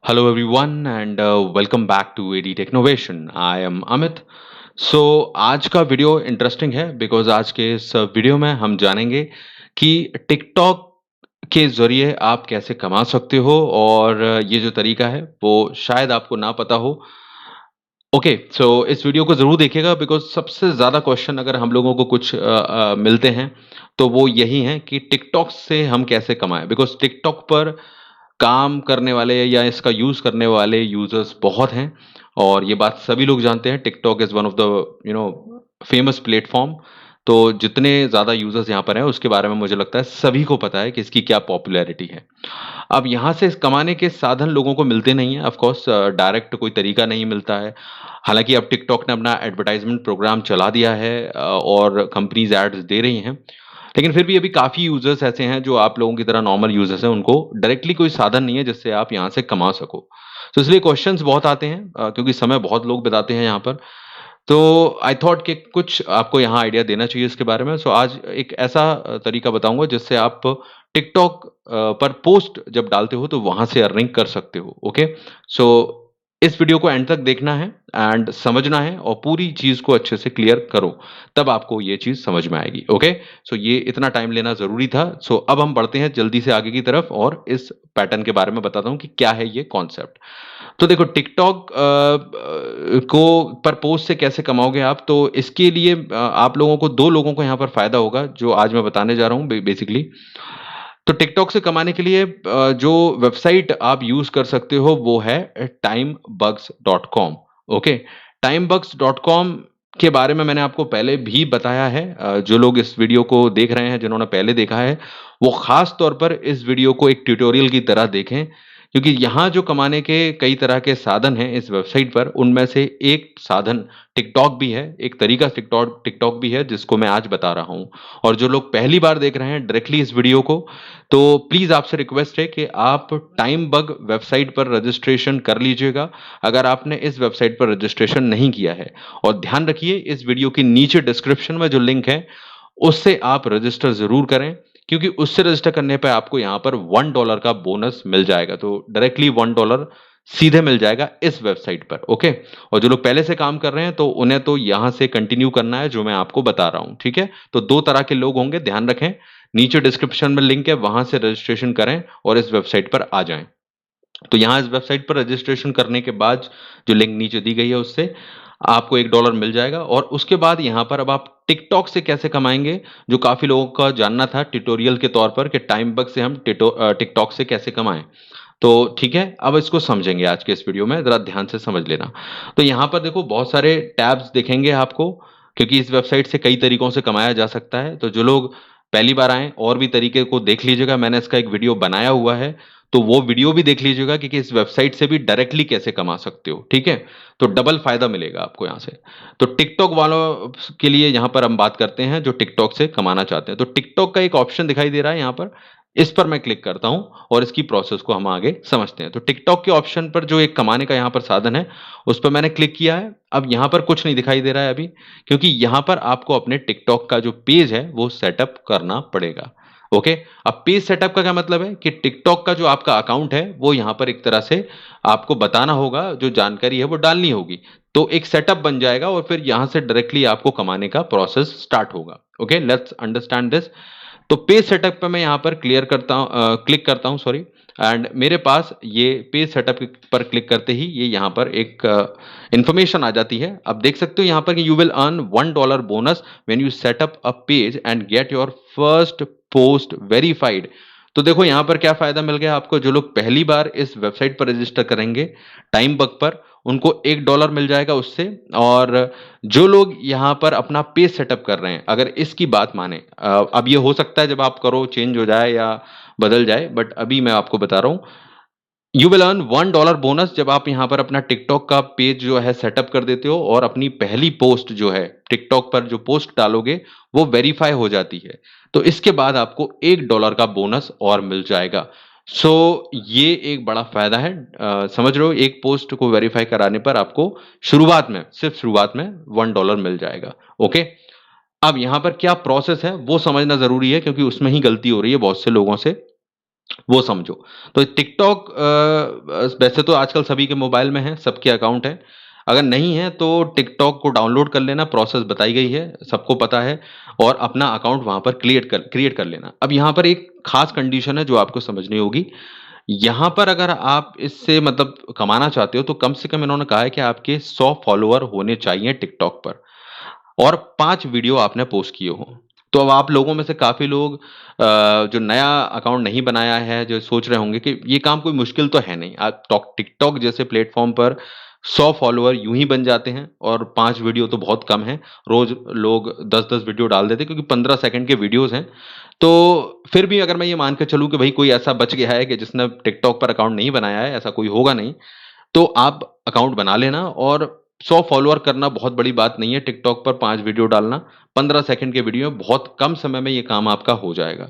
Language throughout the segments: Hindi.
Hello everyone and welcome back to AD Technovation. I am Amit. So आज का वीडियो इंटरेस्टिंग है बिकॉज आज के इस वीडियो में हम जानेंगे कि टिकटॉक के ज़रिए आप कैसे कमा सकते हो और ये जो तरीका है वो शायद आपको ना पता हो। ओके सो इस वीडियो को ज़रूर देखिएगा बिकॉज सबसे ज़्यादा क्वेश्चन अगर हम लोगों को कुछ मिलते हैं तो वो यही हैं कि टिकटॉक से हम कैसे कमाएं बिकॉज टिकटॉक पर काम करने वाले या इसका यूज़ करने वाले यूज़र्स बहुत हैं और ये बात सभी लोग जानते हैं। TikTok is one of the you know famous platform. तो जितने ज़्यादा यूज़र्स यहाँ पर हैं उसके बारे में मुझे लगता है सभी को पता है कि इसकी क्या पॉपुलैरिटी है। अब यहाँ से कमाने के साधन लोगों को मिलते नहीं हैं, ऑफ कोर्स डायरेक्ट कोई तरीका नहीं मिलता है। हालाँकि अब टिकटॉक ने अपना एडवर्टाइज़मेंट प्रोग्राम चला दिया है और कंपनीज़ एड्स दे रही हैं। लेकिन फिर भी अभी काफ़ी यूज़र्स ऐसे हैं जो आप लोगों की तरह नॉर्मल यूज़र्स हैं, उनको डायरेक्टली कोई साधन नहीं है जिससे आप यहाँ से कमा सको। तो इसलिए क्वेश्चंस बहुत आते हैं क्योंकि समय बहुत लोग बिताते हैं यहाँ पर। तो आई थॉट कि कुछ आपको यहाँ आइडिया देना चाहिए इसके बारे में। सो आज एक ऐसा तरीका बताऊँगा जिससे आप टिकटॉक पर पोस्ट जब डालते हो तो वहाँ से अर्निंग कर सकते हो। ओके? सो इस वीडियो को एंड तक देखना है एंड समझना है और पूरी चीज़ को अच्छे से क्लियर करो, तब आपको ये चीज़ समझ में आएगी। ओके? सो ये इतना टाइम लेना ज़रूरी था। सो अब हम बढ़ते हैं जल्दी से आगे की तरफ और इस पैटर्न के बारे में बताता हूँ कि क्या है ये कॉन्सेप्ट। तो देखो टिकटॉक को पर पोस्ट से कैसे कमाओगे आप? तो इसके लिए आप लोगों को 2 लोगों को यहाँ पर फ़ायदा होगा, जो आज मैं बताने जा रहा हूँ बेसिकली। तो टिकटॉक से कमाने के लिए जो वेबसाइट आप यूज़ कर सकते हो वो है timebugs.com। ओके? timebugs.com के बारे में मैंने आपको पहले भी बताया है। जो लोग इस वीडियो को देख रहे हैं, जिन्होंने पहले देखा है, वो ख़ास तौर पर इस वीडियो को एक ट्यूटोरियल की तरह देखें, क्योंकि यहाँ जो कमाने के कई तरह के साधन हैं इस वेबसाइट पर, उनमें से एक साधन टिकटॉक भी है, एक तरीका टिकटॉक टिकटॉक भी है जिसको मैं आज बता रहा हूँ। और जो लोग पहली बार देख रहे हैं डायरेक्टली इस वीडियो को, तो प्लीज़ आपसे रिक्वेस्ट है कि आप टाइम बग वेबसाइट पर रजिस्ट्रेशन कर लीजिएगा, अगर आपने इस वेबसाइट पर रजिस्ट्रेशन नहीं किया है। और ध्यान रखिए इस वीडियो के नीचे डिस्क्रिप्शन में जो लिंक है, उससे आप रजिस्टर ज़रूर करें, क्योंकि उससे रजिस्टर करने पे आपको यहाँ पर $1 का बोनस मिल जाएगा। तो डायरेक्टली $1 सीधे मिल जाएगा इस वेबसाइट पर। ओके? और जो लोग पहले से काम कर रहे हैं तो उन्हें तो यहाँ से कंटिन्यू करना है जो मैं आपको बता रहा हूँ। ठीक है? तो 2 तरह के लोग होंगे, ध्यान रखें। नीचे डिस्क्रिप्शन में लिंक है, वहाँ से रजिस्ट्रेशन करें और इस वेबसाइट पर आ जाएँ। तो यहाँ इस वेबसाइट पर रजिस्ट्रेशन करने के बाद जो लिंक नीचे दी गई है उससे आपको $1 मिल जाएगा और उसके बाद यहाँ पर अब आप टिकटॉक से कैसे कमाएँगे, जो काफ़ी लोगों का जानना था ट्यूटोरियल के तौर पर कि टाइम बग से हम टिकटॉक से कैसे कमाएँ। तो ठीक है, अब इसको समझेंगे आज के इस वीडियो में, ज़रा ध्यान से समझ लेना। तो यहाँ पर देखो बहुत सारे टैब्स दिखेंगे आपको, क्योंकि इस वेबसाइट से कई तरीकों से कमाया जा सकता है। तो जो लोग पहली बार आएँ और भी तरीके को देख लीजिएगा, मैंने इसका एक वीडियो बनाया हुआ है, तो वो वीडियो भी देख लीजिएगा कि इस वेबसाइट से भी डायरेक्टली कैसे कमा सकते हो, ठीक है? तो डबल फ़ायदा मिलेगा आपको यहाँ से। तो टिकटॉक वालों के लिए यहाँ पर हम बात करते हैं जो टिकटॉक से कमाना चाहते हैं। तो टिकटॉक का एक ऑप्शन दिखाई दे रहा है यहाँ पर, इस पर मैं क्लिक करता हूँ और इसकी प्रोसेस को हम आगे समझते हैं। तो टिकटॉक के ऑप्शन पर जो एक कमाने का यहाँ पर साधन है, उस पर मैंने क्लिक किया है। अब यहाँ पर कुछ नहीं दिखाई दे रहा है अभी, क्योंकि यहाँ पर आपको अपने टिकटॉक का जो पेज है, वो सेटअप करना पड़ेगा। ओके? अब पेज सेटअप का क्या मतलब है कि टिकटॉक का जो आपका अकाउंट है, वो यहाँ पर एक तरह से आपको बताना होगा, जो जानकारी है वो डालनी होगी। तो एक सेटअप बन जाएगा और फिर यहाँ से डायरेक्टली आपको कमाने का प्रोसेस स्टार्ट होगा। ओके? Let's understand this. तो पेज सेटअप पे मैं यहाँ पर क्लिक करता हूँ सॉरी, एंड मेरे पास ये पेज सेटअप पर क्लिक करते ही ये यहाँ पर एक इंफॉर्मेशन आ जाती है। अब देख सकते हो यहाँ पर कि you will earn $1 bonus when you set up a page and get your first post verified. तो देखो यहाँ पर क्या फायदा मिल गया आपको, जो लोग पहली बार इस वेबसाइट पर रजिस्टर करेंगे टाइम बग पर, उनको $1 मिल जाएगा उससे। और जो लोग यहाँ पर अपना पेज सेटअप कर रहे हैं, अगर इसकी बात माने, अब ये हो सकता है जब आप करो चेंज हो जाए या बदल जाए, बट अभी मैं आपको बता रहा हूँ, यू विल अर्न $1 बोनस जब आप यहाँ पर अपना टिकटॉक का पेज जो है सेटअप कर देते हो और अपनी पहली पोस्ट जो है टिकटॉक पर जो पोस्ट डालोगे वो वेरीफाई हो जाती है। तो इसके बाद आपको $1 का बोनस और मिल जाएगा। सो ये एक बड़ा फायदा है। समझ रहे हो, एक पोस्ट को वेरीफाई कराने पर आपको शुरुआत में, सिर्फ शुरुआत में $1 मिल जाएगा। ओके? अब यहाँ पर क्या प्रोसेस है वो समझना ज़रूरी है, क्योंकि उसमें ही गलती हो रही है बहुत से लोगों से। वो समझो। तो टिकटॉक वैसे तो आजकल सभी के मोबाइल में है, सबके अकाउंट है। अगर नहीं है तो टिकटॉक को डाउनलोड कर लेना, प्रोसेस बताई गई है, सबको पता है, और अपना अकाउंट वहाँ पर क्रिएट कर लेना। अब यहाँ पर एक खास कंडीशन है जो आपको समझनी होगी। यहाँ पर अगर आप इससे मतलब कमाना चाहते हो तो कम से कम इन्होंने कहा है कि आपके 100 फॉलोअर होने चाहिए टिकटॉक पर, और 5 वीडियो आपने पोस्ट किए हों। तो अब आप लोगों में से काफ़ी लोग जो नया अकाउंट नहीं बनाया है, जो सोच रहे होंगे कि ये काम कोई मुश्किल तो है नहीं। आप टिकटॉक जैसे प्लेटफ़ॉर्म पर 100 फॉलोअर यूँ ही बन जाते हैं, और 5 वीडियो तो बहुत कम है। रोज़ लोग 10-10 वीडियो डाल देते हैं क्योंकि 15 सेकंड के वीडियोज़ हैं। तो फिर भी अगर मैं ये मान के चलूँ कि भई कोई ऐसा बच गया है कि जिसने टिकटॉक पर अकाउंट नहीं बनाया है, ऐसा कोई होगा नहीं। तो आप अकाउंट बना लेना, और 100 फॉलोअर करना बहुत बड़ी बात नहीं है, टिकटॉक पर 5 वीडियो डालना, 15 सेकंड के वीडियो में बहुत कम समय में ये काम आपका हो जाएगा।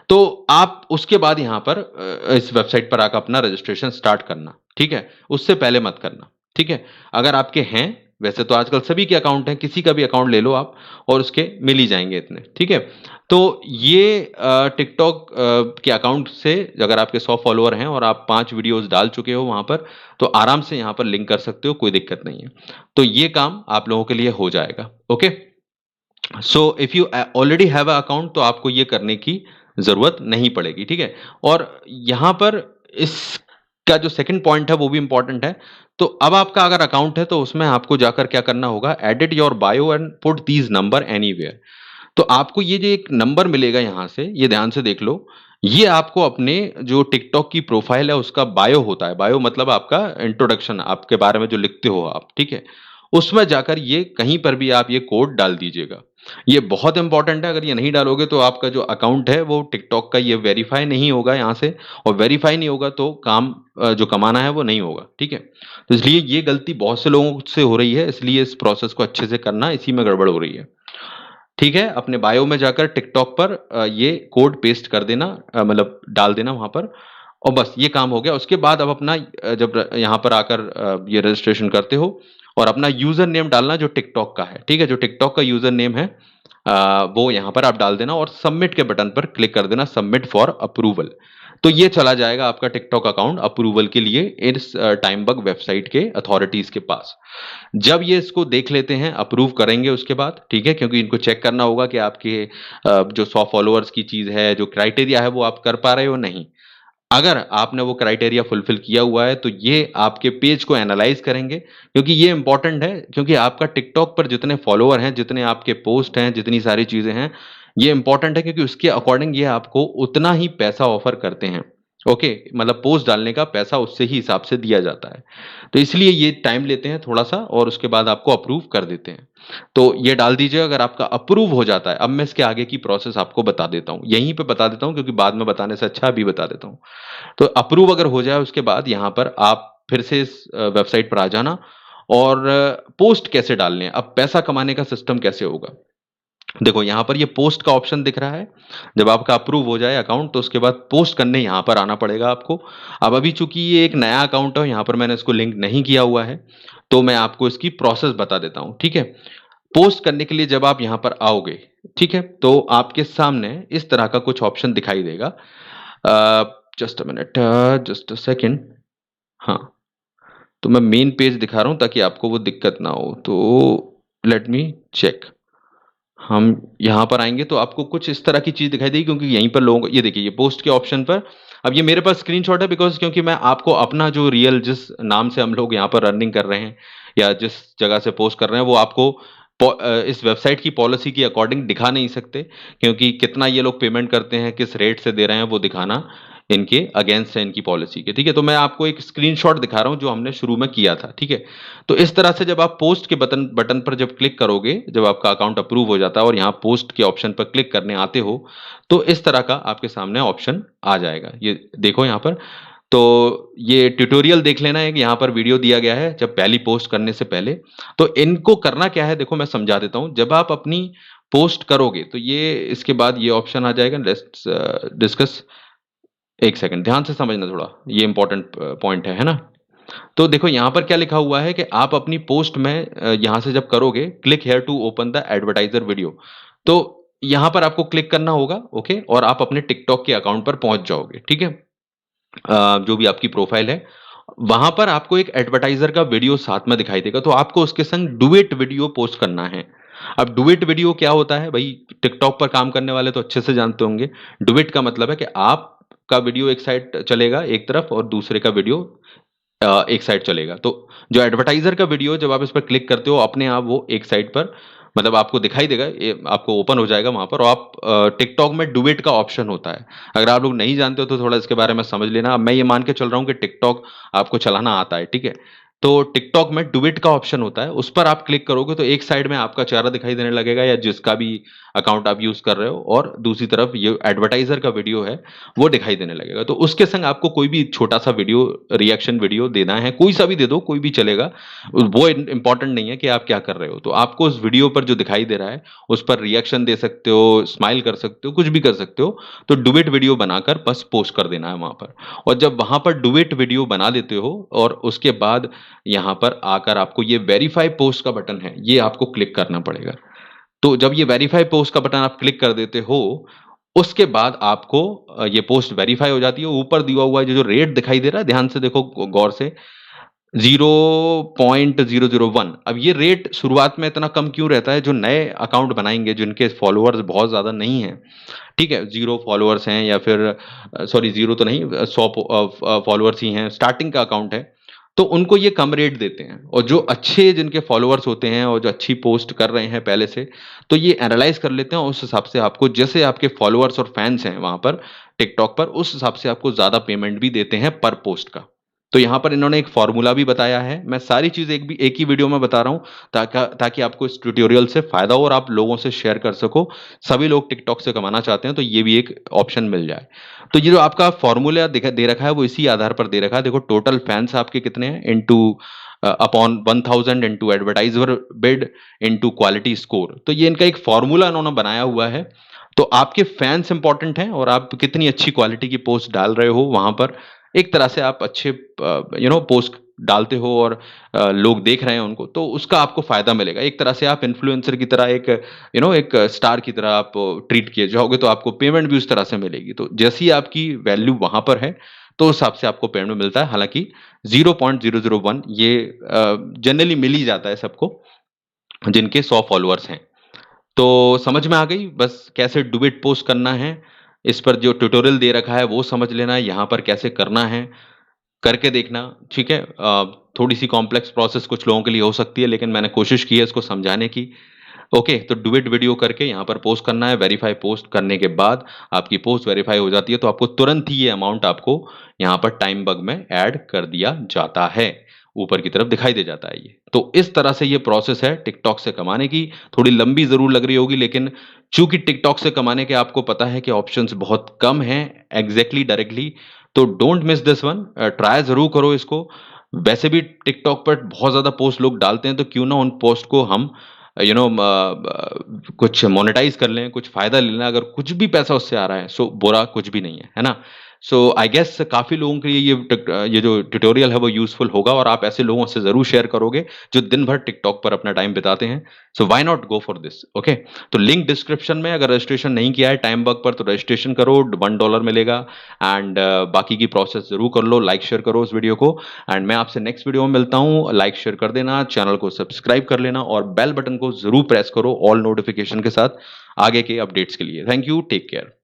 तो आप उसके बाद यहाँ पर इस वेबसाइट पर आकर अपना रजिस्ट्रेशन स्टार्ट करना, ठीक है? उससे पहले मत करना, ठीक है? अगर आपके हैं, वैसे तो आजकल सभी के अकाउंट हैं, किसी का भी अकाउंट ले लो आप और उसके मिल ही जाएँगे इतने, ठीक है? तो ये टिकटॉक के अकाउंट से अगर आपके 100 फॉलोअर हैं और आप 5 वीडियोज़ डाल चुके हो वहाँ पर, तो आराम से यहाँ पर लिंक कर सकते हो, कोई दिक्कत नहीं है। तो ये काम आप लोगों के लिए हो जाएगा, okay? So if you already have a account तो आपको ये करने की ज़रूरत नहीं पड़ेगी, ठीक है? और यहाँ पर इसका जो सेकंड पॉइंट है वो भी इम्पोर्टेंट है। तो अब आपका अगर अकाउंट है तो उसमें आपको जाकर क्या करना होगा, edit your bio and put these number anywhere. तो आपको ये जो एक नंबर मिलेगा यहाँ से, ये ध्यान से देख लो, ये आपको अपने जो टिकटॉक की प्रोफाइल है उसका बायो होता है। बायो मतलब आपका इंट्रोडक्शन, आपके बारे में जो लिखते हो आप, ठीक है? उसमें जाकर ये कहीं पर भी आप ये कोड डाल दीजिएगा। ये बहुत इंपॉर्टेंट है, अगर ये नहीं डालोगे तो आपका जो अकाउंट है वो टिकटॉक का ये वेरीफाई नहीं होगा यहाँ से, और वेरीफाई नहीं होगा तो काम जो कमाना है वो नहीं होगा, ठीक है? तो इसलिए ये गलती बहुत से लोगों से हो रही है, इसलिए इस प्रोसेस को अच्छे से करना, इसी में गड़बड़ हो रही है। ठीक है, अपने बायो में जाकर टिकटॉक पर ये कोड पेस्ट कर देना, मतलब डाल देना वहाँ पर, और बस ये काम हो गया। उसके बाद अब अपना जब यहाँ पर आकर ये रजिस्ट्रेशन करते हो और अपना यूज़र नेम डालना जो टिकटॉक का है, ठीक है? जो टिकटॉक का यूज़र नेम है वो यहाँ पर आप डाल देना और सबमिट के बटन पर क्लिक कर देना, सबमिट फॉर अप्रूवल। तो ये चला जाएगा आपका टिकटॉक अकाउंट अप्रूवल के लिए इस टाइमबग वेबसाइट के अथॉरिटीज़ के पास। जब ये इसको देख लेते हैं, अप्रूव करेंगे उसके बाद, ठीक है? क्योंकि इनको चेक करना होगा कि आपके जो 100 फॉलोअर्स की चीज़ है, जो क्राइटेरिया है, वो आप कर पा रहे हो, नहीं। अगर आपने वो क्राइटेरिया फुलफ़िल किया हुआ है, तो ये आपके पेज को एनालाइज़ करेंगे, क्योंकि ये इम्पोर्टेंट है, क्योंकि आपका टिकटॉक पर जितने फॉलोवर हैं, जितने आपके पोस्ट हैं, जितनी सारी चीज़ें हैं, ये इम्पोर्टेंट है क्योंकि उसके अकॉर्डिंग ये आपको उतना ही पैसा ऑफ़र करते हैं। ओके? मतलब पोस्ट डालने का पैसा उससे ही हिसाब से दिया जाता है। तो इसलिए ये टाइम लेते हैं थोड़ा-सा और उसके बाद आपको अप्रूव कर देते हैं। तो ये डाल दीजिए, अगर आपका अप्रूव हो जाता है, अब मैं इसके आगे की प्रोसेस आपको बता देता हूँ। यहीं पे बता देता हूँ क्योंकि बाद में बताने से अच्छा अभी बता देता हूँ। तो अप्रूव अगर हो जाए उसके बाद यहाँ पर आप फिर से इस वेबसाइट पर आ जाना, और पोस्ट कैसे डालने हैं, अब पैसा कमाने का सिस्टम कैसे होगा? देखो यहाँ पर ये पोस्ट का ऑप्शन दिख रहा है। जब आपका अप्रूव हो जाए अकाउंट तो उसके बाद पोस्ट करने यहाँ पर आना पड़ेगा आपको। अब अभी चूँकि ये एक नया अकाउंट है, यहाँ पर मैंने इसको लिंक नहीं किया हुआ है, तो मैं आपको इसकी प्रोसेस बता देता हूँ, ठीक है? पोस्ट करने के लिए जब आप यहाँ पर आओगे, ठीक है? तो आपके सामने इस तरह का कुछ ऑप्शन दिखाई देगा। Just a minute, just a second. हाँ, तो मैं मेन पेज दिखा रहा हूँ ताकि आपको वो दिक्कत ना हो। तो लेट मी चेक। हम यहाँ पर आएँगे तो आपको कुछ इस तरह की चीज़ दिखाई देगी, क्योंकि यहीं पर लोगों को ये देखिए, ये पोस्ट के ऑप्शन पर अब ये मेरे पास स्क्रीनशॉट है, बिकॉज़ क्योंकि मैं आपको अपना जो रियल जिस नाम से हम लोग यहाँ पर अर्निंग कर रहे हैं या जिस जगह से पोस्ट कर रहे हैं वो आपको इस वेबसाइट की पॉलिसी के अकॉर्डिंग दिखा नहीं सकते, क्योंकि कितना ये लोग पेमेंट करते हैं, किस रेट से दे रहे हैं वो दिखाना इनके अगेंस्ट है, इनकी पॉलिसी के, ठीक है? तो मैं आपको एक स्क्रीनशॉट दिखा रहा हूँ जो हमने शुरू में किया था, ठीक है? तो इस तरह से जब आप पोस्ट के बटन पर जब क्लिक करोगे, जब आपका अकाउंट अप्रूव हो जाता है और यहाँ पोस्ट के ऑप्शन पर क्लिक करने आते हो, तो इस तरह का आपके सामने ऑप्शन आ जाएगा। ये देखो यहाँ पर, तो ये ट्यूटोरियल देख लेना, एक यहाँ पर वीडियो दिया गया है जब पहली पोस्ट करने से पहले। तो इनको करना क्या है देखो मैं समझा देता हूँ। जब आप अपनी पोस्ट करोगे तो ये इसके बाद ये ऑप्शन आ जाएगा, लेट्स डिस्कस। एक सेकंड ध्यान से समझना थोड़ा, ये इम्पोर्टेंट पॉइंट है ना? तो देखो यहाँ पर क्या लिखा हुआ है कि आप अपनी पोस्ट में यहाँ से जब करोगे, click here to open the advertiser video. तो यहाँ पर आपको क्लिक करना होगा, ओके, और आप अपने टिकटॉक के अकाउंट पर पहुंच जाओगे, ठीक है। जो भी आपकी प्रोफाइल है, वहां पर आपको एक एडवर्टाइजर का वीडियो साथ में दिखाई देगा, तो आपको उसके संग डुएट वीडियो पोस्ट करना है। अब डुएट वीडियो क्या होता है भाई, टिकटॉक पर काम करने वाले तो अच्छे से जानते होंगे। डुएट का मतलब है कि आपका वीडियो एक साइड चलेगा एक तरफ और दूसरे का वीडियो एक साइड चलेगा। तो जो एडवर्टाइजर का वीडियो, जब आप इस पर क्लिक करते हो, अपने आप वो एक साइड पर, मतलब आपको दिखाई देगा, ये आपको ओपन हो जाएगा वहां पर। और आप टिकटॉक में डुएट का ऑप्शन होता है। अगर आप लोग नहीं जानते हो तो थोड़ा इसके बारे में समझ लेना। अब मैं ये मान के चल रहा हूँ कि टिकटॉक आपको चलाना आता है, ठीक है। तो टिकटॉक में डुएट का ऑप्शन होता है, उस पर आप क्लिक करोगे तो एक साइड में आपका चेहरा दिखाई देने लगेगा या जिसका भी अकाउंट आप यूज कर रहे हो, और दूसरी तरफ ये एडवर्टाइजर का वीडियो है वो दिखाई देने लगेगा। तो उसके संग आपको कोई भी छोटा सा वीडियो, रिएक्शन वीडियो देना है, कोई सा भी दे दो, कोई भी चलेगा। वो इंपॉर्टेंट नहीं है कि आप क्या कर रहे हो। तो आपको उस वीडियो पर जो दिखाई दे रहा है उस पर रिएक्शन दे सकते हो, स्माइल कर सकते हो, कुछ भी कर सकते हो। तो डुएट वीडियो बनाकर बस पोस्ट कर देना है वहां पर। और जब वहां पर डुएट वीडियो बना देते हो और उसके बाद यहाँ पर आकर आपको ये वेरीफाई पोस्ट का बटन है, ये आपको क्लिक करना पड़ेगा। तो जब ये वेरीफाई पोस्ट का बटन आप क्लिक कर देते हो, उसके बाद आपको ये पोस्ट वेरीफाई हो जाती है। ऊपर दिया हुआ जो जो रेट दिखाई दे रहा है, ध्यान से देखो गौर से, 0.001। अब ये रेट शुरुआत में इतना कम क्यों रहता है? जो नए अकाउंट बनाएंगे, जिनके फॉलोअर्स बहुत ज्यादा नहीं है, ठीक है, 0 फॉलोअर्स हैं, या फिर सॉरी, 0 तो नहीं, 100 फॉलोअर्स ही हैं, स्टार्टिंग का अकाउंट है, तो उनको ये कम रेट देते हैं। और जो अच्छे जिनके फॉलोअर्स होते हैं और जो अच्छी पोस्ट कर रहे हैं पहले से, तो ये एनालाइज कर लेते हैं, और उस हिसाब से आपको, जैसे आपके फॉलोअर्स और फैंस हैं वहां पर टिकटॉक पर, उस हिसाब से आपको ज्यादा पेमेंट भी देते हैं पर पोस्ट का। तो यहाँ पर इन्होंने एक फॉर्मूला भी बताया है। मैं सारी चीज एक ही वीडियो में बता रहा हूँ, ताकि आपको इस ट्यूटोरियल से फायदा हो और आप लोगों से शेयर कर सको। सभी लोग टिकटॉक से कमाना चाहते हैं, तो ये भी एक ऑप्शन मिल जाए। तो ये जो आपका फॉर्मूला दे रखा है वो इसी आधार पर दे रखा है। देखो, टोटल फैंस आपके कितने हैं, into upon 1000 into advertiser bid into quality score. तो ये इनका एक फॉर्मूला इन्होंने बनाया हुआ है। तो आपके फैंस इंपॉर्टेंट हैं और आप कितनी अच्छी क्वालिटी की पोस्ट डाल रहे हो वहां पर। एक तरह से आप अच्छे पोस्ट डालते हो और लोग देख रहे हैं उनको, तो उसका आपको फायदा मिलेगा। एक तरह से आप इन्फ्लुएंसर की तरह, एक स्टार की तरह आप ट्रीट किए जाओगे, तो आपको पेमेंट भी उस तरह से मिलेगी। तो जैसी आपकी वैल्यू वहां पर है, तो उस हिसाब से आपको पेमेंट मिलता है। हालांकि 0.001 ये जनरली मिल ही जाता है सबको, जिनके 100 फॉलोअर्स हैं। तो समझ में आ गई बस कैसे डुएट पोस्ट करना है। इस पर जो ट्यूटोरियल दे रखा है वो समझ लेना है, यहाँ पर कैसे करना है करके देखना, ठीक है। थोड़ी सी कॉम्प्लेक्स प्रोसेस कुछ लोगों के लिए हो सकती है, लेकिन मैंने कोशिश की है इसको समझाने की। ओके, तो डुएट वीडियो करके यहाँ पर पोस्ट करना है। वेरीफाई पोस्ट करने के बाद आपकी पोस्ट वेरीफाई हो जाती है, तो आपको तुरंत ही ये अमाउंट आपको यहाँ पर टाइम बग में ऐड कर दिया जाता है, ऊपर की तरफ दिखाई दे जाता है ये। तो इस तरह से ये प्रोसेस है टिकटॉक से कमाने की। थोड़ी लंबी जरूर लग रही होगी, लेकिन चूंकि टिकटॉक से कमाने के आपको पता है कि ऑप्शंस बहुत कम हैं एग्जैक्टली डायरेक्टली, तो don't miss this one, try जरूर करो इसको। वैसे भी टिकटॉक पर बहुत ज्यादा पोस्ट लोग डालते हैं, तो क्यों ना उन पोस्ट को हम कुछ मोनेटाइज कर लें, कुछ फायदा ले लें। अगर कुछ भी पैसा उससे आ रहा है, सो बुरा कुछ भी नहीं है ना। सो आई गेस काफी लोगों के लिए ये जो ट्यूटोरियल है वो यूजफुल होगा, और आप ऐसे लोगों से जरूर शेयर करोगे जो दिन भर टिकटॉक पर अपना टाइम बिताते हैं। So why not go for this, okay. तो लिंक डिस्क्रिप्शन में, अगर रजिस्ट्रेशन नहीं किया है टाइम बग पर तो रजिस्ट्रेशन करो, $1 मिलेगा। एंड बाकी की प्रोसेस जरूर कर लो, लाइक शेयर करो उस वीडियो को। एंड मैं आपसे नेक्स्ट वीडियो में मिलता हूँ। लाइक शेयर कर देना, चैनल को सब्सक्राइब कर लेना, और बेल बटन को जरूर प्रेस करो ऑल नोटिफिकेशन के साथ आगे के अपडेट्स के लिए। Thank you, take care.